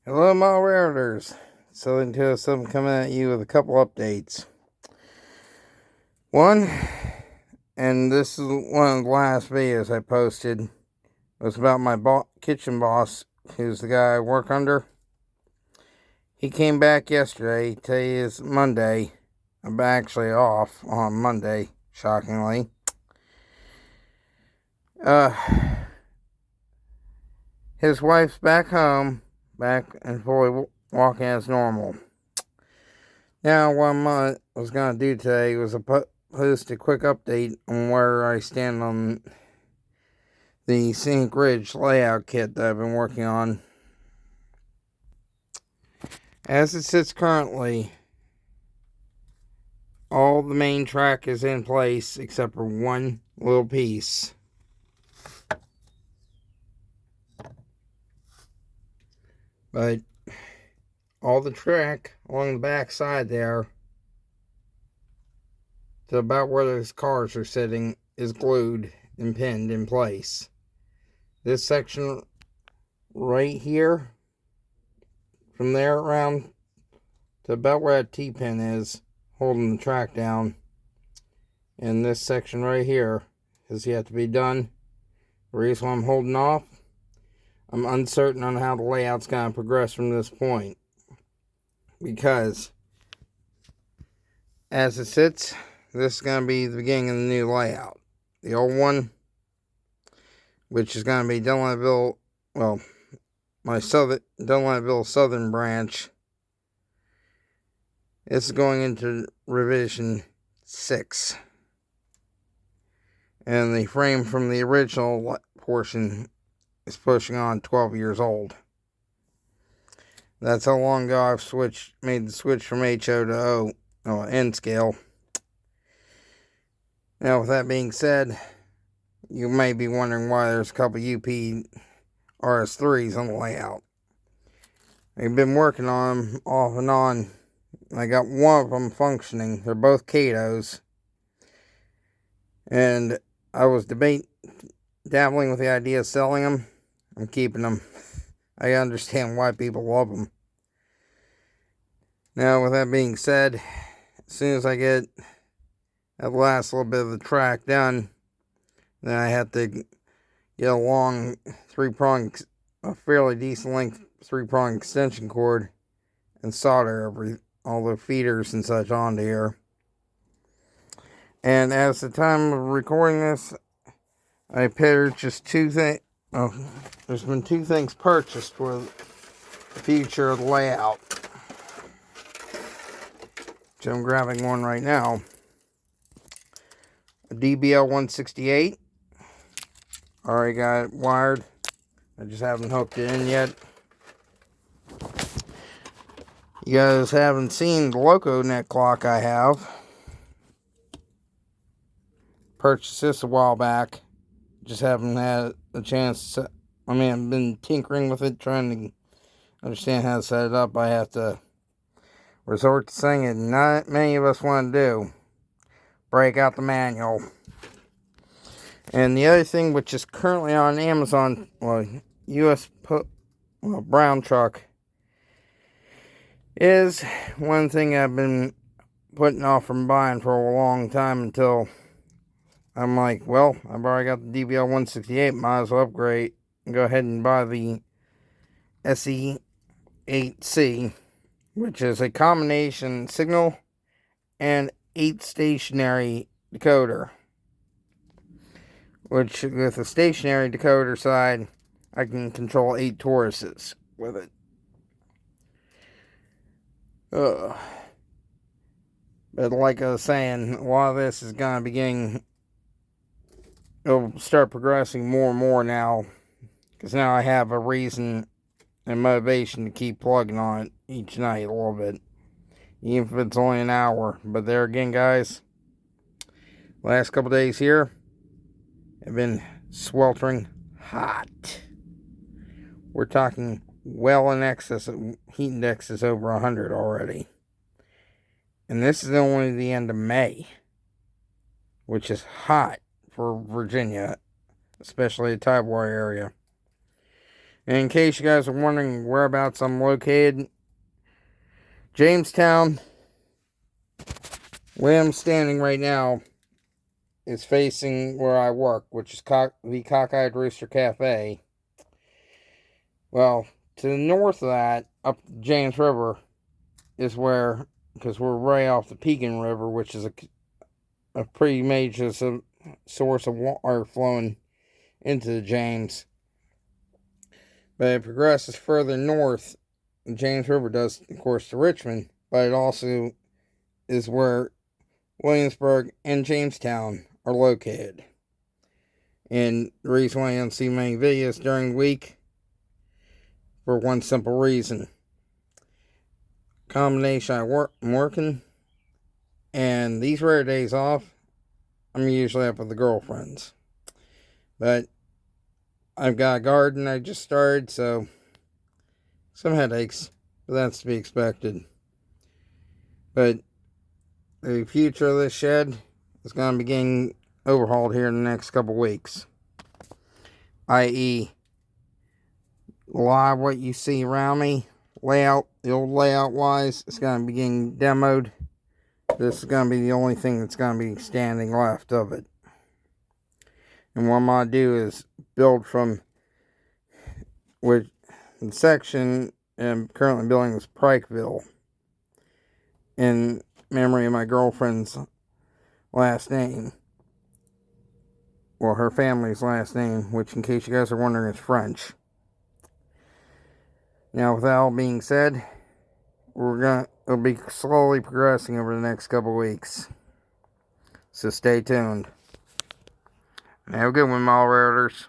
Hello, my Redditors. Southern 207 coming at you with a couple updates. One, and this is one of the last videos I posted, was about my kitchen boss, who's the guy I work under. He came back yesterday. Today is Monday. I'm actually off on Monday, shockingly. His wife's back home, back and fully walking as normal. Now, what I was going to do today was post a quick update on where I stand on the Scenic Ridge layout kit that I've been working on. As it sits currently, all the main track is in place except for one little piece. But all the track along the back side there to about where those cars are sitting is glued and pinned in place. This section right here, from there around to about where that T-pin is, holding the track down. And this section right here has yet to be done. The reason why I'm holding off, I'm uncertain on how the layout's going to progress from this point. Because, as it sits, this is going to be the beginning of the new layout. The old one, which is going to be Dunlaville, well, my Dunlaville Southern branch, it's going into revision 6. And the frame from the original portion is pushing on 12 years old. That's how long ago I've made the switch from HO to N scale. Now, with that being said, you may be wondering why there's a couple UP RS3s on the layout. I've been working on them off and on. I got one of them functioning. They're both Katos. And I was dabbling with the idea of selling them. I'm keeping them. I understand why people love them. Now, with that being said, as soon as I get that last little bit of the track done, then I have to get a long a fairly decent length 3-prong extension cord and solder all the feeders and such onto here. And as the time of recording this, I purchased two things. There's been 2 things purchased for the future of the layout. So I'm grabbing one right now. A DBL 168. Already got it wired. I just haven't hooked it in yet. You guys haven't seen the Loco neck clock I have. Purchased this a while back. Just haven't had a chance to, I've been tinkering with it, trying to understand how to set it up. I have to resort to something not many of us want to do. Break out the manual. And the other thing, which is currently on Amazon, Brown Truck, is one thing I've been putting off from buying for a long time until I'm like, well, I've already got the DBL 168, might as well upgrade and go ahead and buy the SE8C, which is a combination signal and 8 stationary decoder. Which, with the stationary decoder side, I can control 8 Tauruses with it. But like I was saying, a lot of this is going to be it'll start progressing more and more now. Because now I have a reason and motivation to keep plugging on it each night a little bit. Even if it's only an hour. But there again, guys, last couple days here have been sweltering hot. We're talking well in excess of heat index is over 100 already. And this is only the end of May, which is hot for Virginia, especially the Tidewater area. And in case you guys are wondering whereabouts I'm located, Jamestown, where I'm standing right now, is facing where I work, which is the Cockeyed Rooster Cafe. Well, to the north of that, up the James River, is where, because we're right off the Pekin River, which is a pretty major source of water flowing into the James. But it progresses further north. The James River does, of course, to Richmond, but it also is where Williamsburg and Jamestown are located. And the reason why I don't see many videos during the week, for one simple reason. Combination I'm working, and these rare days off, I'm usually up with the girlfriends. But I've got a garden I just started, so some headaches, but that's to be expected. But the future of this shed is going to be getting overhauled here in the next couple weeks. I.e., a lot of what you see around me, the old layout wise, is going to be getting demoed. This is going to be the only thing that's going to be standing left of it. And what I'm going to do is build from, which the section I'm currently building is Pikeville, in memory of my girlfriend's last name. Well, her family's last name, which, in case you guys are wondering, is French. Now, with that all being said, it'll be slowly progressing over the next couple weeks. So stay tuned. And have a good one, Mall Raiders.